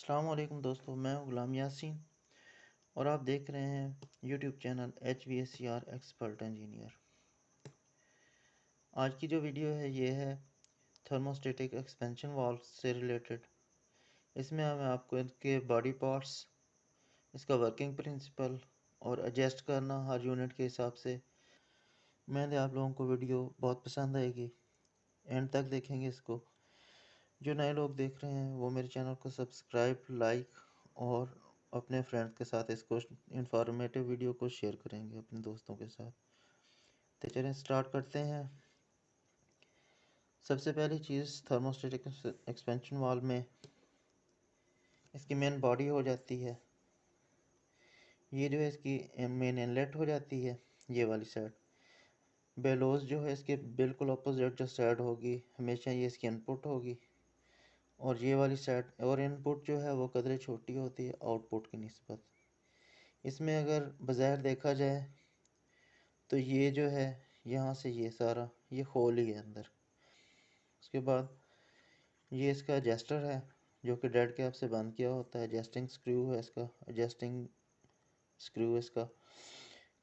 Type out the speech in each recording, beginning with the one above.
अस्सलाम वालेकुम दोस्तों, मैं हूं गुलाम यासीन और आप देख रहे हैं YouTube channel HVACR expert engineer. आज की जो वीडियो है ये है थर्मोस्टेटिक एक्सपेंशन वाल्व से रिलेटेड। इसमें मैं आपको इनके बॉडी पार्ट्स, इसका वर्किंग प्रिंसिपल और एडजस्ट करना हर यूनिट के हिसाब से। मैंने आप लोगों को वीडियो बहुत पसंद आएगी, एंड तक देखेंगे इसको। जो नए लोग देख रहे हैं वो मेरे चैनल को सब्सक्राइब, लाइक और अपने फ्रेंड्स के साथ इसको इंफॉर्मेटिव वीडियो को शेयर करेंगे अपने दोस्तों के साथ। तो चलें स्टार्ट करते हैं। सबसे पहली चीज़, थर्मोस्टेटिक एक्सपेंशन वाल्व में इसकी मेन बॉडी हो जाती है। ये जो है इसकी मेन इनलेट हो जाती है, ये वाली साइड। बेलोज जो है इसके बिल्कुल अपोजिट जो साइड होगी, हमेशा ये इसकी इनपुट होगी। और ये वाली साइड और इनपुट जो है वो कदरे छोटी होती है आउटपुट की निस्बत। इसमें अगर बज़ाहिर देखा जाए तो ये जो है यहाँ से ये सारा ये होल ही है अंदर। उसके बाद ये इसका एडजस्टर है जो कि डेड कैप से बंद किया होता है। एडजस्टिंग स्क्रू है इसका, एडजस्टिंग स्क्रू इसका।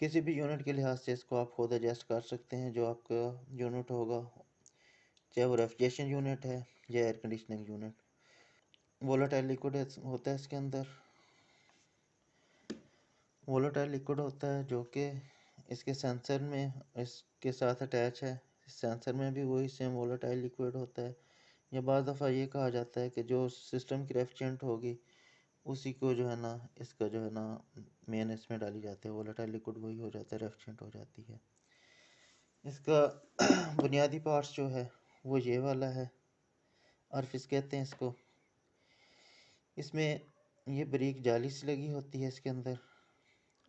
किसी भी यूनिट के लिहाज से इसको आप खुद एडजस्ट कर सकते हैं जो आपका यूनिट होगा, चाहे वो रेफ्रिजरेशन यूनिट है या air conditioning unit. Volatile liquid होता है इसके अंदर। वोलेटाइल लिक्विड होता है जो कि इसके सेंसर में इसके साथ अटैच है। सेंसर में भी वही सेम वोलेटाइल लिक्विड होता है। या बाज़ दफ़ा ये कहा जाता है कि जो सिस्टम की रेफ्रिजरेंट होगी उसी को जो है ना, इसका जो है ना मेन इसमें डाली जाती है, वोलेटाइल लिक्विड वही हो जाता है, रेफ्रिजरेंट हो जाती है। इसका बुनियादी पार्ट्स जो है वो ये वाला है, अर्फिस कहते हैं इसको। इसमें ये बारीक जाली सी लगी होती है इसके अंदर,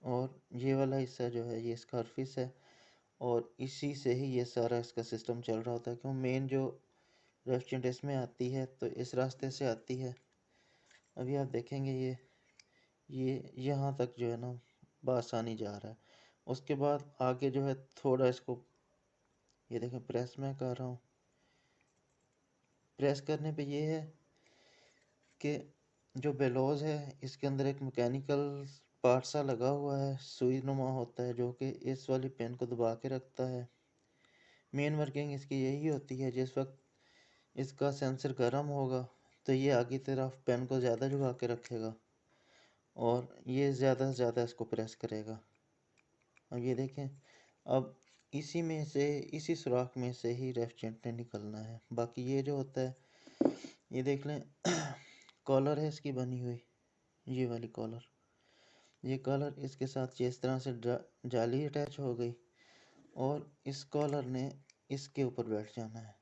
और ये वाला हिस्सा जो है ये इसका अर्फिस है, और इसी से ही ये सारा इसका सिस्टम चल रहा होता है। क्यों, मेन जो रेफ्रिजरेंट इसमें आती है तो इस रास्ते से आती है। अभी आप देखेंगे ये यहाँ तक जो है ना बआसानी जा रहा है। उसके बाद आगे जो है थोड़ा इसको, ये देखें प्रेस मैं कर रहा हूँ। प्रेस करने पे ये है कि जो बेलोज है इसके अंदर एक मैकेनिकल पार्ट सा लगा हुआ है, सुई नुमा होता है, जो कि इस वाली पेन को दबा के रखता है। मेन वर्किंग इसकी यही होती है, जिस वक्त इसका सेंसर गर्म होगा तो ये आगे तरफ पेन को ज़्यादा झुका के रखेगा और ये ज़्यादा से ज़्यादा इसको प्रेस करेगा। अब ये देखें, अब इसी में से, इसी सुराख में से ही रेफ्रिजरेंट ने निकलना है। बाकी ये जो होता है, ये देख लें कॉलर है इसकी बनी हुई, ये वाली कॉलर। ये कॉलर इसके साथ जिस तरह से जाली अटैच हो गई और इस कॉलर ने इसके ऊपर बैठ जाना है।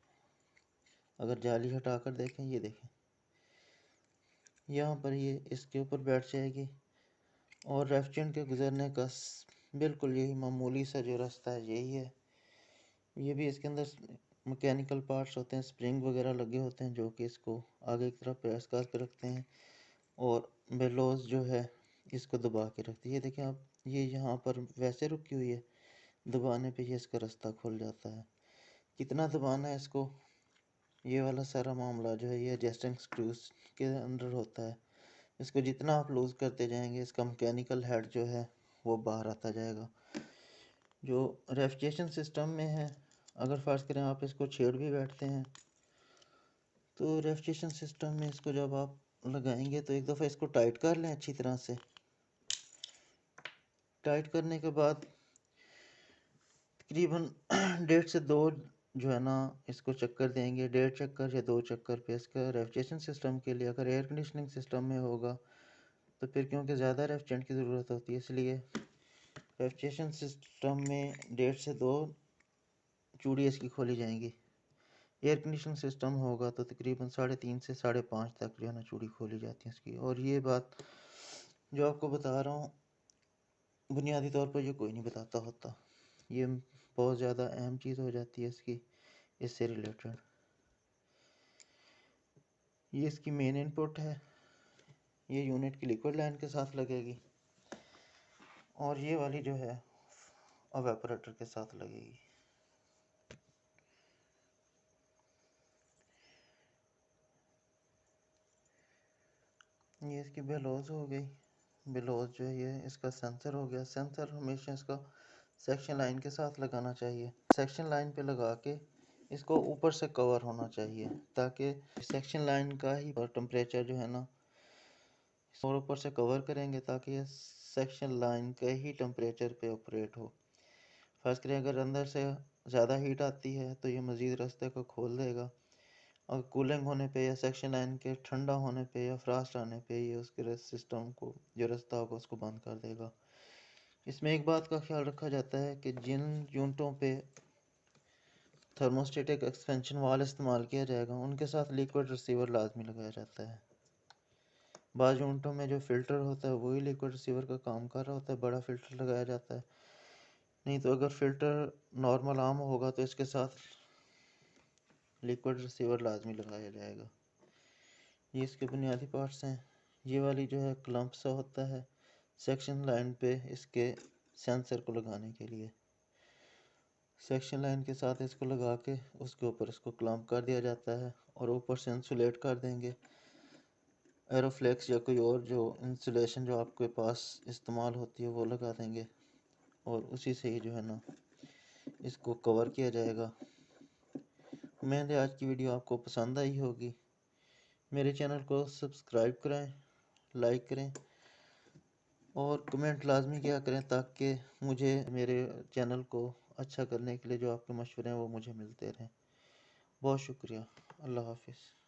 अगर जाली हटा कर देखें, ये देखें यहाँ पर ये इसके ऊपर बैठ जाएगी और रेफ्रिजरेंट के गुजरने का बिल्कुल यही मामूली सा जो रास्ता है यही है। ये भी इसके अंदर मैकेनिकल पार्ट्स होते हैं, स्प्रिंग वगैरह लगे होते हैं जो कि इसको आगे की तरफ प्रेस करके रखते हैं, और बेलोज जो है इसको दबा के रखती है। ये देखें आप, ये यहाँ पर वैसे रुकी हुई है, दबाने पे ये इसका रास्ता खुल जाता है। कितना दबाना है इसको, ये वाला सारा मामला जो है ये एडजस्टिंग स्क्रूज के अंदर होता है। इसको जितना आप लूज़ करते जाएंगे इसका मैकेनिकल हेड जो है वो बाहर आता जाएगा। जो रेफ्रिजरेशन सिस्टम में है, अगर फ़र्ज़ करें आप इसको छेड़ भी बैठते हैं तो रेफ्रिजरेशन सिस्टम में इसको जब आप लगाएंगे तो एक दफ़ा इसको टाइट कर लें अच्छी तरह से। टाइट करने के बाद तकरीबन 1.5 से 2 जो है ना इसको चक्कर देंगे, 1.5 चक्कर या 2 चक्कर पे इसका रेफ्रिजरेशन सिस्टम के लिए। अगर एयर कंडीशनिंग सिस्टम में होगा तो फिर क्योंकि ज़्यादा रेफ्रिजरेंट की ज़रूरत होती है, इसलिए रेफ्रिजरेशन सिस्टम में 1.5 से 2 चूड़ी इसकी खोली जाएंगी। एयर कंडीशनिंग सिस्टम होगा तो तकरीबन 3.5 से 5.5 तक जो है ना चूड़ी खोली जाती है इसकी। और ये बात जो आपको बता रहा हूँ बुनियादी तौर पर ये कोई नहीं बताता होता, ये बहुत ज़्यादा अहम चीज़ हो जाती है इसकी, इससे रिलेटेड। ये इसकी मेन इनपुट है, ये यूनिट की लिक्विड लाइन के साथ लगेगी, और ये वाली जो है एवापोरेटर के साथ लगेगी। ये इसकी बेलोज हो गई। बेलोज जो है ये इसका सेंसर हो गया। सेंसर हमेशा इसका सेक्शन लाइन के साथ लगाना चाहिए। सेक्शन लाइन पे लगा के इसको ऊपर से कवर होना चाहिए, ताकि सेक्शन लाइन का ही टेम्परेचर जो है ना और ऊपर से कवर करेंगे ताकि ये सेक्शन लाइन के ही टेम्परेचर पे ऑपरेट हो। फर्ज करें अगर अंदर से ज़्यादा हीट आती है तो ये मज़ीद रास्ते को खोल देगा, और कूलिंग होने पे या सेक्शन लाइन के ठंडा होने पे या फ्रास्ट आने पे ये उसके सिस्टम को जो रास्ता होगा उसको बंद कर देगा। इसमें एक बात का ख्याल रखा जाता है कि जिन यूनिटों पे थर्मोस्टेटिक एक्सपेंशन वाल इस्तेमाल किया जाएगा उनके साथ लिक्विड रिसीवर लाजमी लगाया जाता है। बाज़ यूनिटों में जो फ़िल्टर होता है वही लिक्विड रिसीवर का काम कर रहा होता है, बड़ा फ़िल्टर लगाया जाता है। नहीं तो अगर फ़िल्टर नॉर्मल आम होगा तो इसके साथ लिक्विड रिसीवर लाजमी लगाया जाएगा। ये इसके बुनियादी पार्ट्स हैं। ये वाली जो है क्लम्प सा होता है सेक्शन लाइन पे इसके सेंसर को लगाने के लिए। सेक्शन लाइन के साथ इसको लगा के उसके ऊपर इसको क्लम्प कर दिया जाता है और ऊपर से इंसुलेट कर देंगे। एरोफ्लेक्स या कोई और जो इंसुलेशन जो आपके पास इस्तेमाल होती है वो लगा देंगे और उसी से ही जो है ना इसको कवर किया जाएगा। उम्मीद है आज की वीडियो आपको पसंद आई होगी। मेरे चैनल को सब्सक्राइब करें, लाइक करें और कमेंट लाजमी किया करें ताकि मुझे मेरे चैनल को अच्छा करने के लिए जो आपके मशवरे हैं वो मुझे मिलते रहें। बहुत शुक्रिया। अल्लाह हाफिज़।